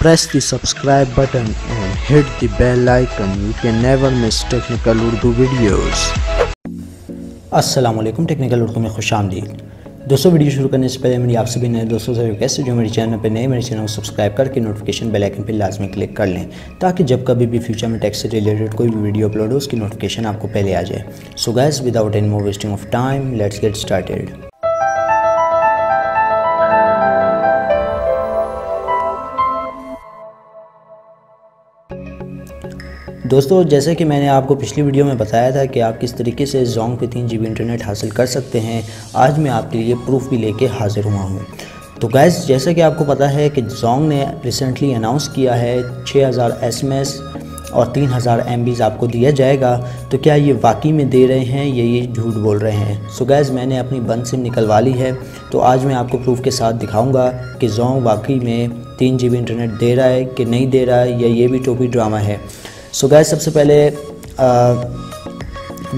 Press the subscribe button and hit the bell icon. You can never miss technical Urdu videos. अस्सलाम वालेकुम, technical Urdu में खुशामदीद। दोस्तों, video शुरू करने से पहले मेरी आप सभी नए दोस्तों से रिक्वेस्ट है जो मेरे चैनल पर नए, मेरे चैनल को सब्सक्राइब करके नोटिफिकेशन बेल आइकन पर लाजमी क्लिक कर लें ताकि जब कभी भी फ्यूचर में टेक से रिलेटेड कोई भी वीडियो अपलोड हो उसकी नोटिफिकेशन आपको पहले आ जाए। So guys, without any more wasting of time, let's get started. दोस्तों, जैसे कि मैंने आपको पिछली वीडियो में बताया था कि आप किस तरीके से जोंग पे 3 GB इंटरनेट हासिल कर सकते हैं, आज मैं आपके लिए प्रूफ भी लेके हाजिर हुआ हूँ। तो गैस, जैसे कि आपको पता है कि जोंग ने रिसेंटली अनाउंस किया है 6000 SMS और 3000 MB आपको दिया जाएगा। तो क्या ये वाकई में दे रहे हैं या ये झूठ बोल रहे हैं? सो गैस, मैंने अपनी बंद सिम निकलवा ली है, तो आज मैं आपको प्रूफ के साथ दिखाऊंगा कि जोंग वाकई में 3 GB इंटरनेट दे रहा है कि नहीं दे रहा है, या ये भी टोपी ड्रामा है। सो गैस, सबसे पहले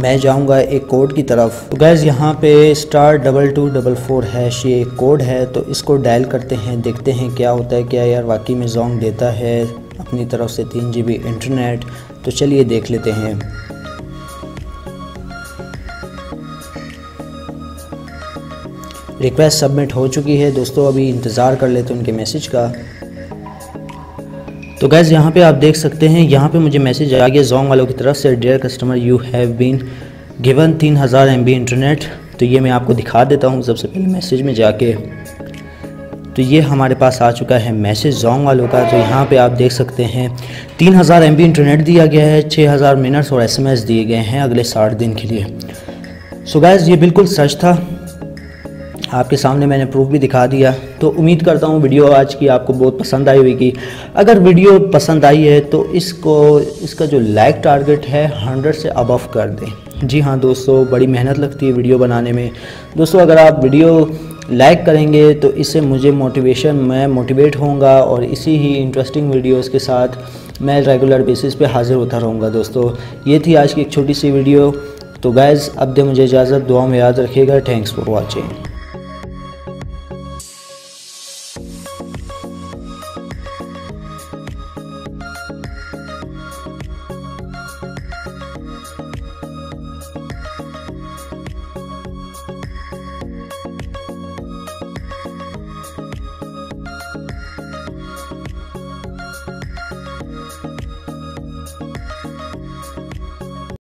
मैं जाऊंगा एक कोड की तरफ। तो गैस, यहाँ पे *2244# ये एक कोड है, तो इसको डायल करते हैं, देखते हैं क्या होता है। क्या यार वाकई में जोंग देता है अपनी तरफ से 3 GB इंटरनेट? तो चलिए देख लेते हैं। रिक्वेस्ट सबमिट हो चुकी है दोस्तों, अभी इंतज़ार कर लेते हैं उनके मैसेज का। तो गैस, यहाँ पे आप देख सकते हैं, यहाँ पे मुझे मैसेज आ गया जोंग वालों की तरफ से, dear customer you have been given 3000 MB internet. तो ये मैं आपको दिखा देता हूँ सबसे पहले मैसेज में जाके। तो ये हमारे पास आ चुका है मैसेज जोंग वालों का। तो यहाँ पे आप देख सकते हैं 3000 MB इंटरनेट दिया गया है, 6000 मिनट्स और SMS दिए गए हैं अगले 60 दिन के लिए। सो गैस, ये बिल्कुल सच था, आपके सामने मैंने प्रूफ भी दिखा दिया। तो उम्मीद करता हूँ वीडियो आज की आपको बहुत पसंद आई होगी। अगर वीडियो पसंद आई है तो इसका जो लाइक टारगेट है 100 से अबव कर दें। जी हाँ दोस्तों, बड़ी मेहनत लगती है वीडियो बनाने में। दोस्तों, अगर आप वीडियो लाइक करेंगे तो इससे मुझे मैं मोटिवेट होऊंगा और इसी ही इंटरेस्टिंग वीडियोज़ के साथ मैं रेगुलर बेसिस पे हाज़िर होता रहूँगा। दोस्तों, ये थी आज की एक छोटी सी वीडियो। तो गाइज़, अब दे मुझे इजाज़त, दुआ में याद रखिएगा। Thanks for watching.